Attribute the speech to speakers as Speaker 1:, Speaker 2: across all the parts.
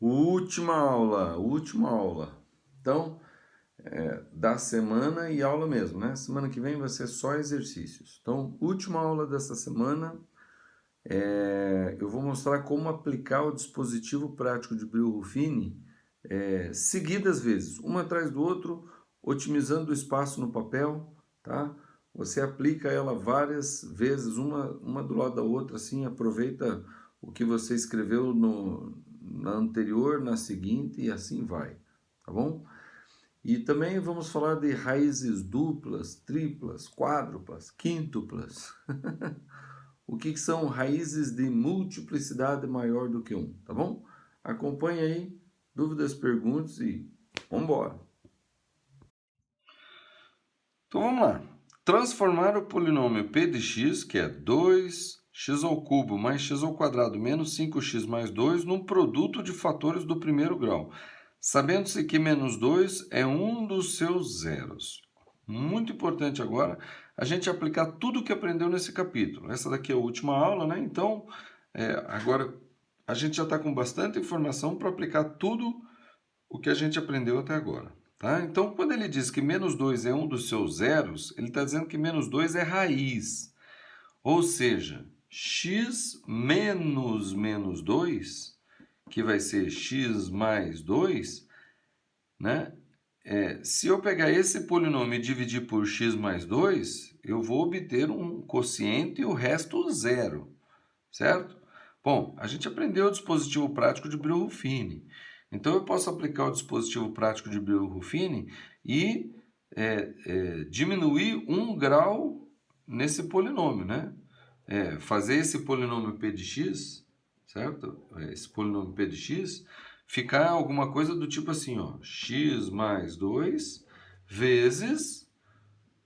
Speaker 1: Última aula. Então, da semana e aula mesmo, né? Semana que vem vai ser só exercícios. Então, última aula dessa semana, eu vou mostrar como aplicar o dispositivo prático de Brio-Ruffini seguidas vezes, um atrás do outro, otimizando o espaço no papel, tá? Você aplica ela várias vezes, uma do lado da outra, assim, aproveita o que você escreveu na anterior, na seguinte e assim vai, tá bom? E também vamos falar de raízes duplas, triplas, quádruplas, quíntuplas. O que são raízes de multiplicidade maior do que um, tá bom? Acompanhe aí, dúvidas, perguntas e vamos embora. Então vamos lá. Transformar o polinômio p de x, que é 2x ao cubo mais x ao quadrado menos 5x mais 2, num produto de fatores do primeiro grau, sabendo-se que menos 2 é um dos seus zeros. Muito importante agora a gente aplicar tudo o que aprendeu nesse capítulo. Essa daqui é a última aula, né? Então, agora a gente já está com bastante informação para aplicar tudo o que a gente aprendeu até agora. Tá? Então, quando ele diz que menos 2 é um dos seus zeros, ele está dizendo que menos 2 é raiz. Ou seja, x menos menos 2, que vai ser x mais 2, né? Se eu pegar esse polinômio e dividir por x mais 2, eu vou obter um quociente e o resto zero, certo? Bom, a gente aprendeu o dispositivo prático de Brio-Ruffini. Então, eu posso aplicar o dispositivo prático de Brio-Ruffini e diminuir 1 grau nesse polinômio, né? Fazer esse polinômio p de x, certo? Esse polinômio p de x ficar alguma coisa do tipo assim, ó, x mais 2 vezes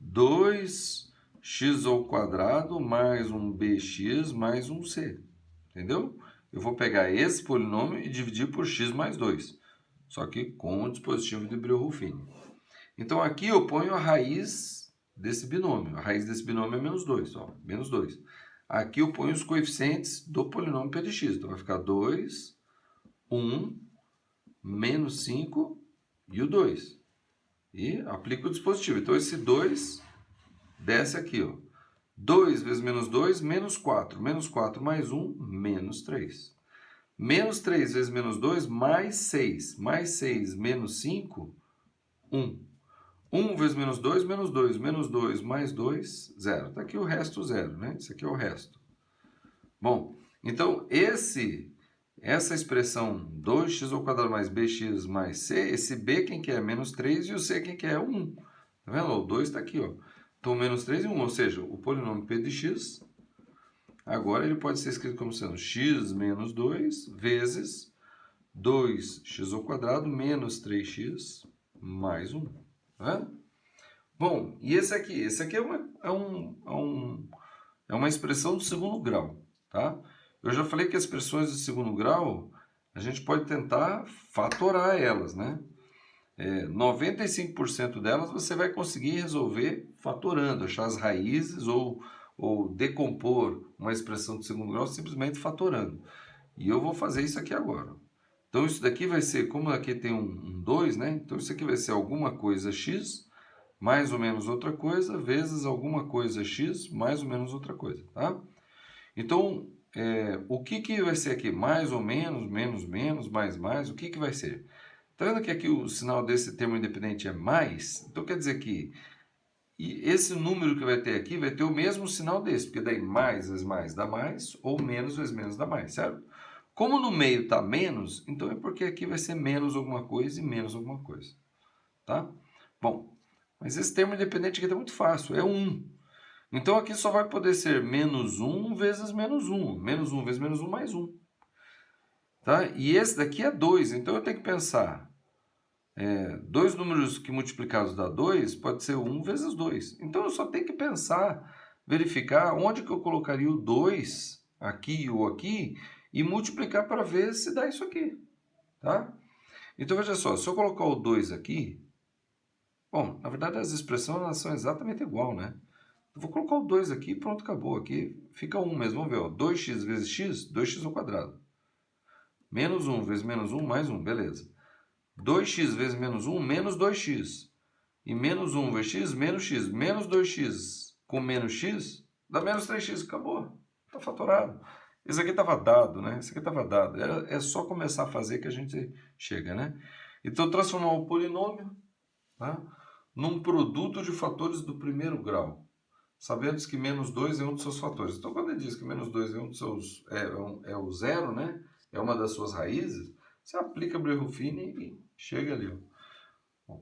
Speaker 1: 2x ao quadrado mais um bx mais um c. Entendeu? Eu vou pegar esse polinômio e dividir por x mais 2, só que com o dispositivo de Brio-Ruffini. Então, aqui eu ponho a raiz desse binômio. A raiz desse binômio é menos 2, ó, menos 2. Aqui eu ponho os coeficientes do polinômio p de x. Então, vai ficar 2, 1, menos 5 e o 2. E aplico o dispositivo. Então, esse 2 desce aqui, ó. 2 vezes menos 2, menos 4. Menos 4 mais 1, menos 3. Menos 3 vezes menos 2, mais 6. Mais 6 menos 5, 1. 1 vezes menos 2, menos 2. Menos 2 mais 2, 0. Está aqui o resto zero, né? Isso aqui é o resto. Bom, então essa expressão 2x ao quadrado mais bx mais c, esse b quem que é? Menos 3 e o c quem que é? 1. Tá vendo? O 2 está aqui, ó. Então, menos 3 e 1, ou seja, o polinômio p de x, agora ele pode ser escrito como sendo x menos 2 vezes 2x ao quadrado menos 3x mais 1. Tá? Bom, e esse aqui? Esse aqui é uma expressão do segundo grau. Tá? Eu já falei que as expressões de segundo grau, a gente pode tentar fatorar elas, né? 95% delas você vai conseguir resolver fatorando, achar as raízes ou decompor uma expressão de segundo grau simplesmente fatorando. E eu vou fazer isso aqui agora. Então, isso daqui vai ser, como aqui tem um 2, né? Então, isso aqui vai ser alguma coisa x, mais ou menos outra coisa, vezes alguma coisa x, mais ou menos outra coisa, tá? Então, o que vai ser aqui? Mais ou menos, menos, menos, mais, o que vai ser? Está vendo que aqui o sinal desse termo independente é mais? Então, quer dizer que esse número que vai ter aqui vai ter o mesmo sinal desse, porque daí mais vezes mais dá mais, ou menos vezes menos dá mais, certo? Como no meio está menos, então é porque aqui vai ser menos alguma coisa e menos alguma coisa, tá? Bom, mas esse termo independente aqui está muito fácil, é 1. Então, aqui só vai poder ser menos 1 vezes menos 1. Menos 1 vezes menos 1 mais 1. Tá? E esse daqui é 2, então eu tenho que pensar. Dois números que multiplicados dá 2 pode ser 1 vezes 2. Então, eu só tenho que pensar, verificar onde que eu colocaria o 2, aqui ou aqui, e multiplicar para ver se dá isso aqui. Tá? Então, veja só, se eu colocar o 2 aqui, bom, na verdade as expressões elas são exatamente igual, né? Eu vou colocar o 2 aqui e pronto, acabou. Aqui fica 1 mesmo. Vamos ver, ó. 2x vezes x, 2x ao quadrado. Menos 1 vezes menos 1, mais 1, beleza. 2x vezes menos 1, menos 2x. E menos 1 vezes x, menos x. Menos 2x com menos x, dá menos 3x. Acabou. Está fatorado. Isso aqui estava dado, né? Isso aqui estava dado. É só começar a fazer que a gente chega, né? Então, transformar o polinômio, tá, num produto de fatores do primeiro grau. Sabemos que menos 2 é um dos seus fatores. Então, quando ele diz que menos 2 é um dos seus, é o zero, né? É uma das suas raízes, você aplica Breuil-Fini e chega ali. Ó.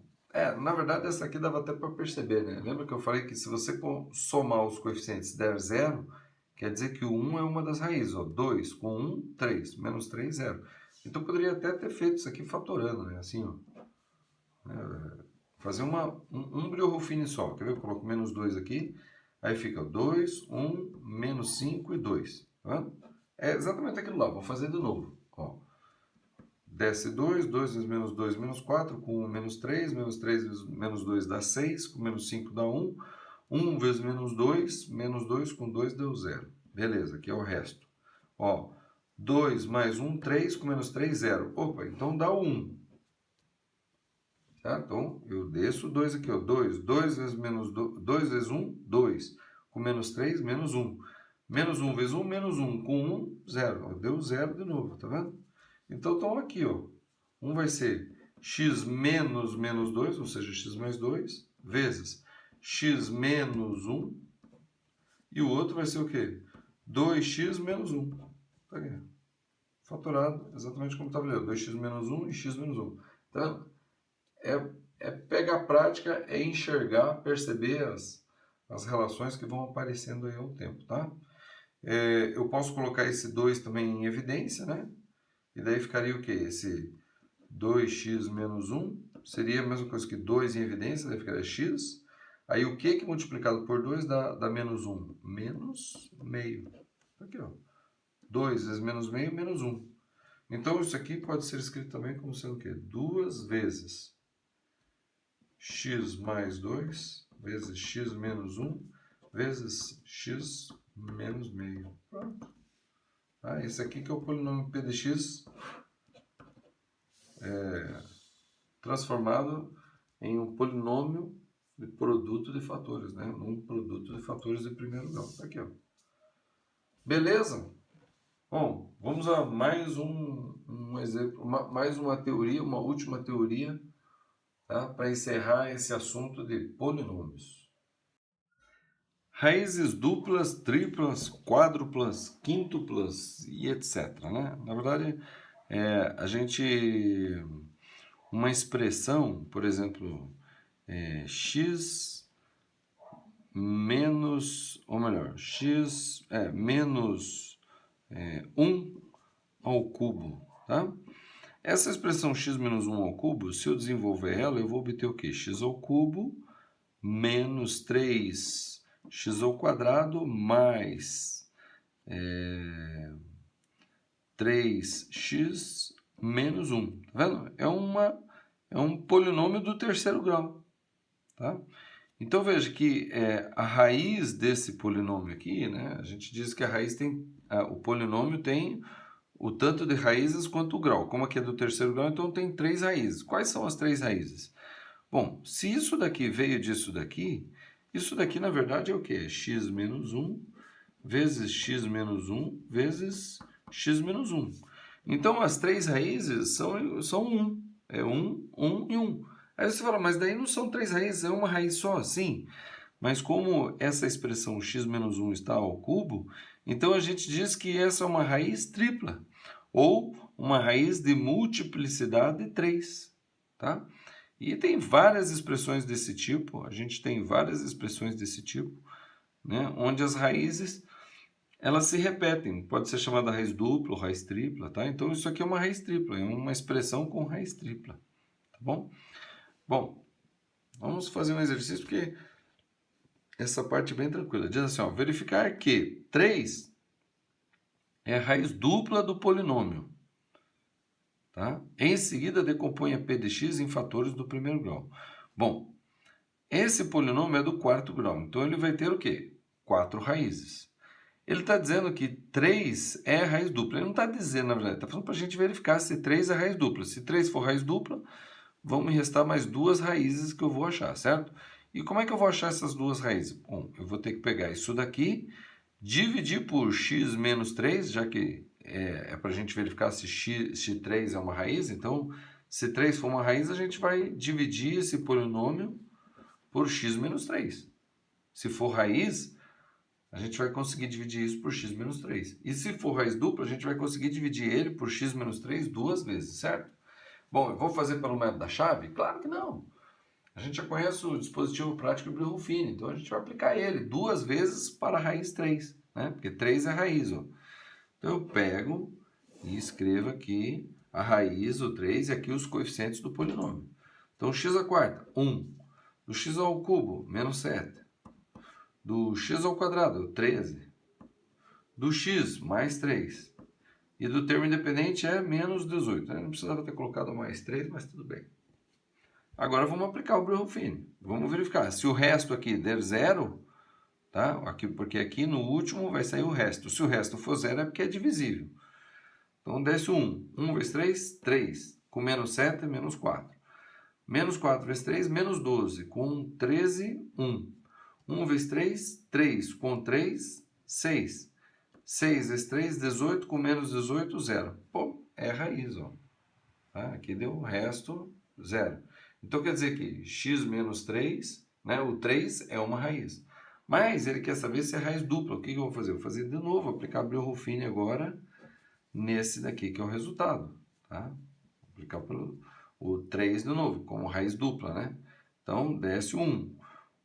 Speaker 1: Na verdade, essa aqui dava até para perceber, né? Lembra que eu falei que se você somar os coeficientes e der zero, quer dizer que o 1 é uma das raízes. Ó. 2 com 1, 3. Menos 3, 0. Então, eu poderia até ter feito isso aqui fatorando, né? Assim, ó. Fazer um Breuil-Fini só. Quer ver? Eu coloco menos 2 aqui. Aí fica 2, 1, menos 5 e 2. Tá vendo? É exatamente aquilo lá. Vou fazer de novo. Ó. Desce 2, 2 vezes menos 2, menos 4. Com 1, menos 3 vezes menos 2 dá 6. Com menos 5 dá 1. 1 vezes menos 2, menos 2 com 2 deu 0. Beleza, aqui é o resto. Ó, 2 mais 1, 3. Com menos 3, 0. Opa, então dá 1. Tá? Então, eu desço 2 aqui, ó. 2. 2 vezes menos 2 vezes 1, 2. Com menos 3, menos 1. Menos 1 vezes 1, menos 1. Com 1, 0. Ó, deu 0 de novo, tá vendo? Então, estão aqui, ó. Um vai ser x menos menos 2, ou seja, x mais 2, vezes x menos 1. E o outro vai ser o quê? 2x menos 1. Tá aqui. Fatorado, exatamente como estava ali. 2x menos 1 e x menos 1. Então, pegar a prática, é enxergar, perceber as relações que vão aparecendo aí ao tempo, tá? Eu posso colocar esse 2 também em evidência, né? E daí ficaria o quê? Esse 2x menos 1 seria a mesma coisa que 2 em evidência, daí ficaria x. Aí o que multiplicado por 2 dá menos 1? Menos meio. Aqui, ó. 2 vezes menos meio, menos 1. Então, isso aqui pode ser escrito também como sendo o quê? 2 vezes x mais 2 vezes x menos 1 vezes x menos meio. Pronto. Esse aqui que é o polinômio p de x transformado em um polinômio de produto de fatores, né? Um produto de fatores de primeiro grau. Tá aqui, ó. Beleza? Bom, vamos a mais um exemplo, mais uma teoria, uma última teoria, tá? Para encerrar esse assunto de polinômios. Raízes duplas, triplas, quádruplas, quíntuplas e etc. Né? Na verdade, uma expressão, por exemplo, x menos, ou melhor, x menos 1 ao cubo, tá? Essa expressão x menos 1 ao cubo, se eu desenvolver ela, eu vou obter o quê? X ao cubo menos 3x ao quadrado mais 3x menos 1. Tá vendo? É um polinômio do terceiro grau. Tá? Então veja que a raiz desse polinômio aqui, né, a gente diz que a raiz tem, o polinômio tem o tanto de raízes quanto o grau. Como aqui é do terceiro grau, então tem 3 raízes. Quais são as 3 raízes? Bom, se isso daqui veio disso daqui, isso daqui na verdade é o quê? X menos 1 vezes x menos 1 vezes x menos 1. Então as 3 raízes são 1. É 1, 1 e 1. Aí você fala, mas daí não são 3 raízes, é uma raiz só, sim. Mas como essa expressão x menos 1 está ao cubo, então a gente diz que essa é uma raiz tripla, ou uma raiz de multiplicidade 3, tá? E tem várias expressões desse tipo, a gente tem várias expressões desse tipo, né? Onde as raízes, elas se repetem, pode ser chamada raiz dupla ou raiz tripla, tá? Então isso aqui é uma raiz tripla, é uma expressão com raiz tripla, tá bom? Bom, vamos fazer um exercício porque essa parte é bem tranquila. Diz assim, ó, verificar que 3 é a raiz dupla do polinômio. Tá? Em seguida, decomponha p de x em fatores do primeiro grau. Bom, esse polinômio é do quarto grau, então ele vai ter o quê? 4 raízes. Ele está dizendo que 3 é raiz dupla. Ele não está dizendo, na verdade, está falando para a gente verificar se 3 é raiz dupla. Se 3 for raiz dupla, vão me restar mais duas raízes que eu vou achar, certo? E como é que eu vou achar essas duas raízes? Bom, eu vou ter que pegar isso daqui, dividir por x menos 3, já que é para a gente verificar se 3 é uma raiz. Então, se 3 for uma raiz, a gente vai dividir esse polinômio por x menos 3. Se for raiz, a gente vai conseguir dividir isso por x menos 3. E se for raiz dupla, a gente vai conseguir dividir ele por x menos 3 duas vezes, certo? Bom, eu vou fazer pelo método da chave? Claro que não. A gente já conhece o dispositivo prático de Bruch-Ruffini, então a gente vai aplicar ele duas vezes para a raiz 3, né? Porque 3 é raiz, ó. Então eu pego e escrevo aqui a raiz, o 3, e aqui os coeficientes do polinômio. Então x à quarta, 1. Do x ao cubo, menos 7. Do x ao quadrado, 13. Do x, mais 3. E do termo independente é menos 18. Eu não precisava ter colocado mais 3, mas tudo bem. Agora vamos aplicar o Bruch-Ruffini. Vamos verificar. Se o resto aqui der zero, tá? Porque aqui no último vai sair o resto. Se o resto for zero é porque é divisível. Então desce 1. 1 vezes 3, 3. Com menos 7, menos 4. Menos 4 vezes 3, menos 12. Com 13, 1. 1 vezes 3, 3. Com 3, 6. 6 vezes 3, 18. Com menos 18, 0. Pô, é raiz, ó. Tá? Aqui deu o resto, 0. Então quer dizer que x menos 3, né? O 3 é uma raiz. Mas ele quer saber se é raiz dupla. O que eu vou fazer? Eu vou fazer de novo, aplicar Bruch-Ruffini agora nesse daqui, que é o resultado. Tá? Vou aplicar o 3 de novo, como raiz dupla, né? Então, desce 1.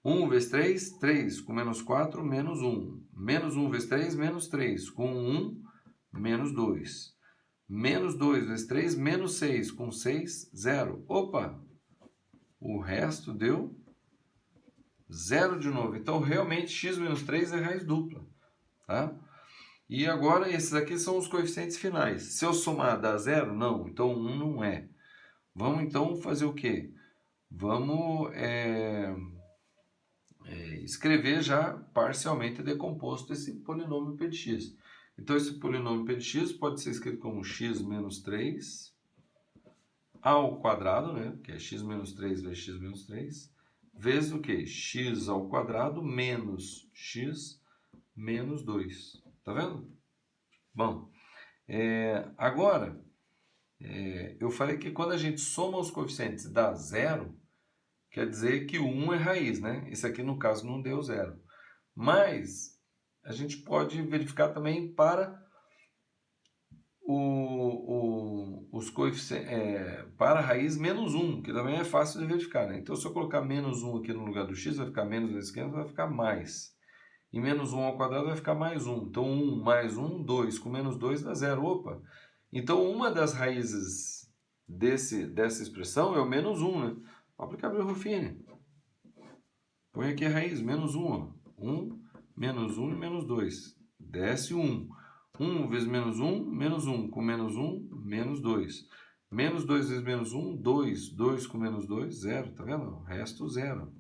Speaker 1: 1 vezes 3, 3. Com menos 4, menos 1. Menos 1 vezes 3, menos 3. Com 1, menos 2. Menos 2 vezes 3, menos 6. Com 6, 0. Opa! O resto deu 0 de novo. Então, realmente, x menos 3 é raiz dupla. Tá? E agora, esses aqui são os coeficientes finais. Se eu somar, dá 0? Não. Então, 1 não é. Vamos, então, fazer o quê? Vamos escrever já parcialmente decomposto esse polinômio p de x. Então, esse polinômio p de x pode ser escrito como x menos 3 ao quadrado, né? Que é x menos 3 vezes x menos 3, vezes o quê? X ao quadrado menos x menos 2. Tá vendo? Bom, agora, eu falei que quando a gente soma os coeficientes e dá 0, quer dizer que o 1 é raiz, né? Esse aqui, no caso, não deu 0. Mas a gente pode verificar também para os coeficientes, para a raiz menos 1, que também é fácil de verificar, né? Então, se eu colocar menos 1 aqui no lugar do x, vai ficar menos vezes 500, vai ficar mais. E menos 1 ao quadrado vai ficar mais 1. Então, 1 mais 1, 2. Com menos 2 dá 0. Opa! Então, uma das raízes dessa expressão é o menos 1, né? Vou aplicar o Ruffini. Põe aqui a raiz, menos 1. Ó. 1, menos 1 e menos 2. Desce 1. 1 vezes menos 1, menos 1. Com menos 1, menos 2. Menos 2 vezes menos 1, 2. 2 com menos 2, 0. Tá vendo? O resto, 0.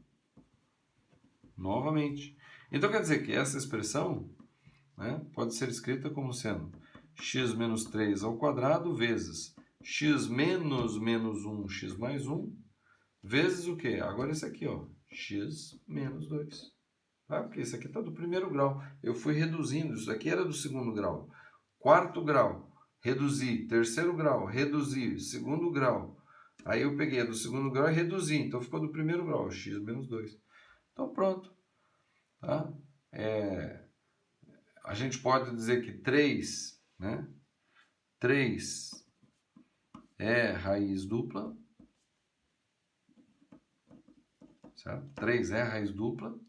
Speaker 1: Novamente. Então, quer dizer que essa expressão, né, pode ser escrita como sendo x menos 3 ao quadrado vezes x menos menos 1, x mais 1, vezes o quê? Agora esse aqui, ó, x menos 2. Tá? Porque esse aqui está do primeiro grau. Eu fui reduzindo. Isso aqui era do segundo grau. Quarto grau, reduzi. Terceiro grau, reduzi. Segundo grau. Aí eu peguei a do segundo grau e reduzi. Então ficou do primeiro grau, x menos 2. Então pronto. Tá? A gente pode dizer que 3, né? 3 é raiz dupla. Certo? 3 é raiz dupla.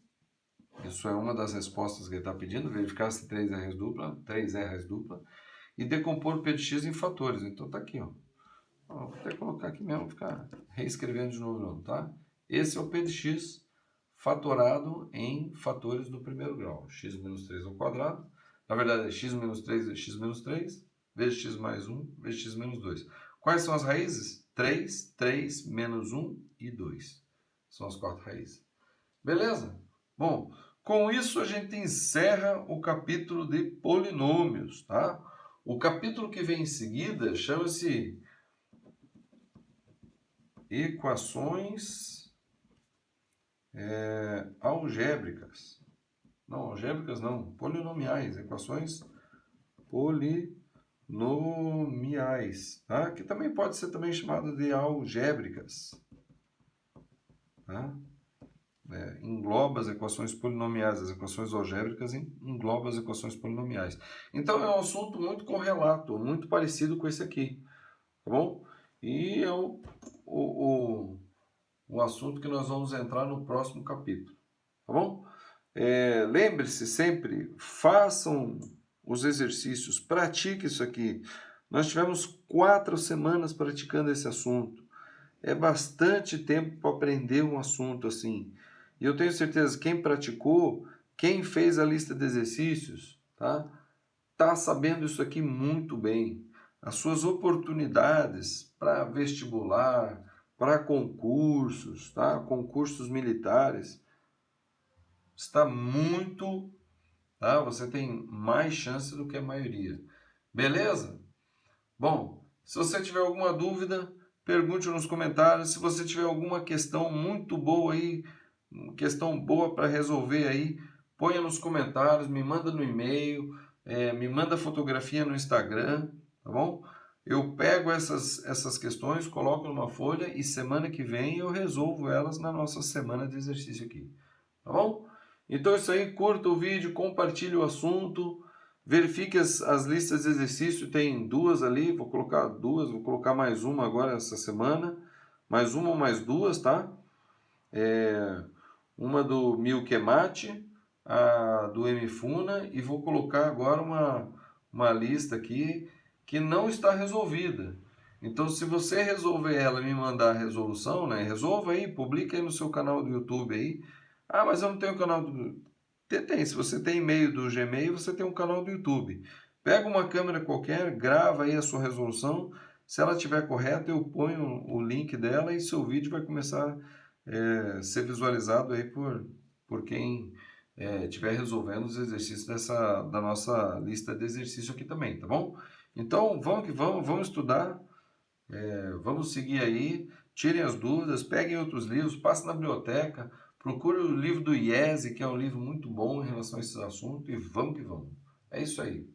Speaker 1: Isso é uma das respostas que ele está pedindo, verificar se 3 é raiz dupla. 3 é raiz dupla. E decompor o p de x em fatores. Então está aqui, ó. Vou até colocar aqui mesmo, ficar reescrevendo de novo, não, tá? Esse é o p de x fatorado em fatores do primeiro grau. X menos 3 ao quadrado. Na verdade, é x menos 3 vezes x menos 3, vezes x mais 1, vezes x menos 2. Quais são as raízes? 3, 3, menos 1 e 2. São as 4 raízes. Beleza? Bom, Com isso, a gente encerra o capítulo de polinômios, tá? O capítulo que vem em seguida chama-se Equações algébricas. Não, algébricas não, polinomiais, equações polinomiais, tá? Que também pode ser também chamado de algébricas, tá? Engloba as equações polinomiais, as equações algébricas engloba as equações polinomiais. Então é um assunto muito correlato, muito parecido com esse aqui, tá bom? E é o assunto que nós vamos entrar no próximo capítulo, tá bom? Lembre-se sempre, façam os exercícios, pratique isso aqui. Nós tivemos 4 semanas praticando esse assunto. É bastante tempo para aprender um assunto assim. E eu tenho certeza que quem praticou, quem fez a lista de exercícios, tá sabendo isso aqui muito bem. As suas oportunidades para vestibular, para concursos, tá? Concursos militares, está muito, tá? Você tem mais chance do que a maioria. Beleza? Bom, se você tiver alguma dúvida, pergunte nos comentários. Se você tiver alguma questão muito boa aí, questão boa para resolver aí, ponha nos comentários, me manda no e-mail, me manda fotografia no Instagram, tá bom? Eu pego essas questões, coloco numa folha e semana que vem eu resolvo elas na nossa semana de exercício aqui, tá bom? Então é isso aí, curta o vídeo, compartilhe o assunto, verifique as listas de exercício, tem 2 ali, vou colocar 2, vou colocar mais uma agora essa semana, mais uma ou mais 2, tá? Uma do Milkemate, a do Mifuna, e vou colocar agora uma lista aqui que não está resolvida. Então, se você resolver ela e me mandar a resolução, né? Resolva aí, publica aí no seu canal do YouTube aí. Ah, mas eu não tenho canal do... Tem, se você tem e-mail do Gmail, você tem um canal do YouTube. Pega uma câmera qualquer, grava aí a sua resolução. Se ela estiver correta, eu ponho o link dela e seu vídeo vai começar a ser visualizado aí por quem estiver resolvendo os exercícios da nossa lista de exercício aqui também, tá bom? Então, vamos que vamos, vamos estudar. Vamos seguir aí, tirem as dúvidas, peguem outros livros, passem na biblioteca, procure o livro do IESE, que é um livro muito bom em relação a esses assuntos, e vamos que vamos. É isso aí.